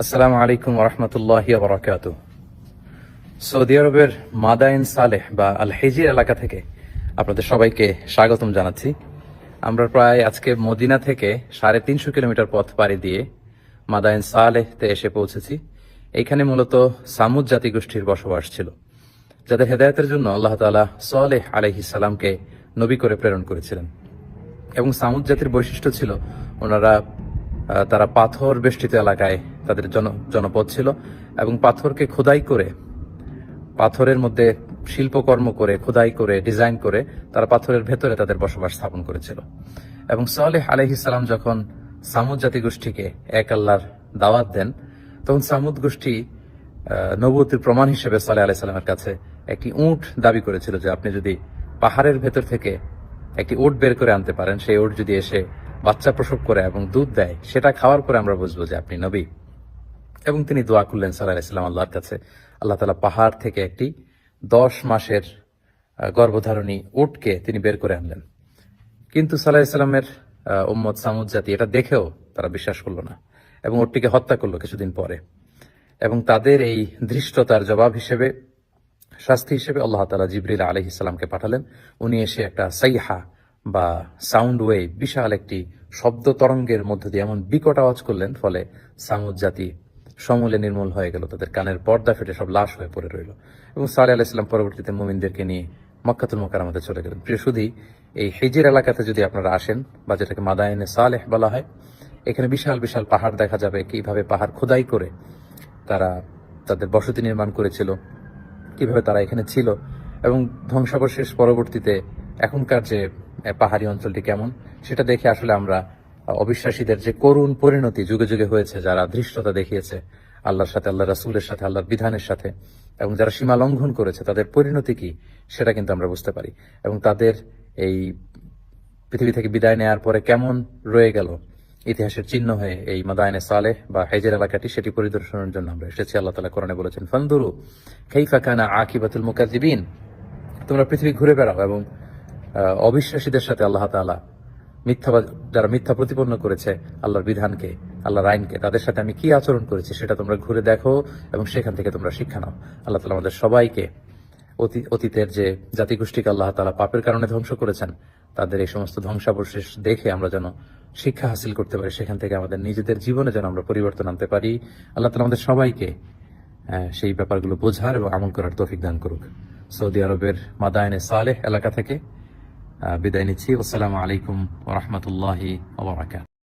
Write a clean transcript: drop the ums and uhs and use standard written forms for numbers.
আসসালামু আলাইকুম ওরহমতুল্লাহি ওয়া বারাকাতুহু। সৌদি আরবের মাদায়েন সালেহ বা আল হিজির এলাকা থেকে আপনাদের সবাইকে স্বাগতম জানাচ্ছি। আমরা প্রায় আজকে মদিনা থেকে 350 কিলোমিটার পথ পাড়ি দিয়ে মাদায়েন সালেহতে এসে পৌঁছেছি। এইখানে মূলত সামুদ জাতিগোষ্ঠীর বসবাস ছিল, যাদের হেদায়েতের জন্য আল্লাহ তাআলা সালেহ আলাইহিস সালামকে নবী করে প্রেরণ করেছিলেন। এবং সামুদ জাতির বৈশিষ্ট্য ছিল তারা পাথর বেষ্টিত এলাকায় তাদের জনপদ ছিল এবং পাথরকে খোদাই করে, পাথরের মধ্যে শিল্পকর্ম করে, খোদাই করে, ডিজাইন করে তারা পাথরের ভেতরে তাদের বসবাস স্থাপন করেছিল। এবং সালেহ আলাইহিস সালাম যখন সামুদ জাতিগোষ্ঠীকে এক আল্লাহর দাওয়াত দেন, তখন সামুদ গোষ্ঠী নবুয়তের প্রমাণ হিসেবে সালেহ আলাইহিস সালামের কাছে একটি উট দাবি করেছিল যে আপনি যদি পাহাড়ের ভেতর থেকে একটি উট বের করে আনতে পারেন, সেই উট যদি এসে বাচ্চা প্রসব করে এবং দুধ দেয়, সেটা খাওয়ার পরে আমরা বুঝবো যে আপনি নবী। এবং তিনি দোয়া করলেন সাল্লাল্লাহু আলাইহি ওয়াসাল্লাম আল্লাহর কাছে। আল্লাহ তাআলা পাহাড় থেকে একটি 10 মাসের গর্ভধারণী উটকে তিনি বের করে আনলেন। কিন্তু সাল্লাল্লাহু আলাইহি ওয়াসাল্লামের উম্মত সামুদ জাতি এটা দেখেও তারা বিশ্বাস করলো না এবং উটটিকে হত্যা করলো কিছুদিন পরে। এবং তাদের এই ধৃষ্টতার জবাব হিসেবে, শাস্তি হিসেবে আল্লাহ তাআলা জিবরিল আলাইহিস সালামকে পাঠালেন। উনি এসে একটা সাইহা বা সাউন্ড ওয়েভ, বিশাল একটি শব্দ তরঙ্গের মধ্য দিয়ে এমন বিকট আওয়াজ করলেন, ফলে সামুদ জাতি সমূলে নির্মূল হয়ে গেল, তাদের কানের পর্দা ফেটে সব লাশ হয়ে পড়ে রইল। এবং সালেহ আলাইহিস সালাম পরবর্তীতে মুমিনদেরকে নিয়ে মক্কাতুল মুকাররমাতে চলে গেলেন। প্রিয় সুধী, এই হিজির এলাকাতে যদি আপনারা আসেন, বা যেটাকে মাদায়েনে সালেহ বলা হয়, এখানে বিশাল বিশাল পাহাড় দেখা যাবে, কিভাবে পাহাড় খোদাই করে তারা তাদের বসতি নির্মাণ করেছিল, কিভাবে তারা এখানে ছিল এবং ধ্বংসাবশেষ পরবর্তীতে এখনকার যে পাহাড়ি অঞ্চলটি কেমন, সেটা দেখে আসলে আমরা অবিশ্বাসীদের যে করুণ পরিণতি যুগে যুগে হয়েছে, যারা ধৃষ্টতা দেখিয়েছে আল্লাহর সাথে, আল্লাহ রাসূলের সাথে, আল্লাহর বিধানের সাথে, এবং যারা সীমা লঙ্ঘন করেছে, তাদের পরিণতি কি সেটা কিন্তু আমরা বুঝতে পারি। এবং তাদের এই পৃথিবী থেকে বিদায় নেওয়ার পরে কেমন রয়ে গেল ইতিহাসের চিহ্ন হয়ে এই মাদায়েনে সালেহ বা হিজর এলাকাটি, সেটি পরিদর্শনের জন্য আমরা এসেছি। আল্লাহ তাআলা কোরআনে বলেছেন, ফানদুরু কাইফা কানা আকিবাতুল মুকাজ্জিবিন, তোমরা পৃথিবী ঘুরে বেড়াও এবং অবিশ্বাসীদের সাথে আল্লাহ তাআলা যারা মিথ্যা প্রতিপন্ন করেছে আল্লাহর বিধানকে, আল্লাহর আইনকে, তাদের সাথে আমি কি আচরণ করেছি সেটা তোমরা ঘুরে দেখো এবং সেখান থেকে তোমরা শিক্ষা নাও। আল্লাহ তাআলা আমাদের সবাইকে অতীতের যে জাতিগোষ্ঠীকে আল্লাহ তাআলা পাপের কারণে ধ্বংস করেছেন, তাদের এই সমস্ত ধ্বংসাবশেষ দেখে আমরা যেন শিক্ষা হাসিল করতে পারি, সেখান থেকে আমাদের নিজেদের জীবনে যেন আমরা পরিবর্তন আনতে পারি। আল্লাহ তাআলা আমাদের সবাইকে সেই ব্যাপারগুলো বোঝার এবং আমল করার তৌফিক দান করুক। সৌদি আরবের মাদায়েনে সালেহ এলাকা থেকে বিদায় নিচ্ছি। আসসালামু আলাইকুম ওয়া রাহমাতুল্লাহি ওয়া বারাকাতুহু।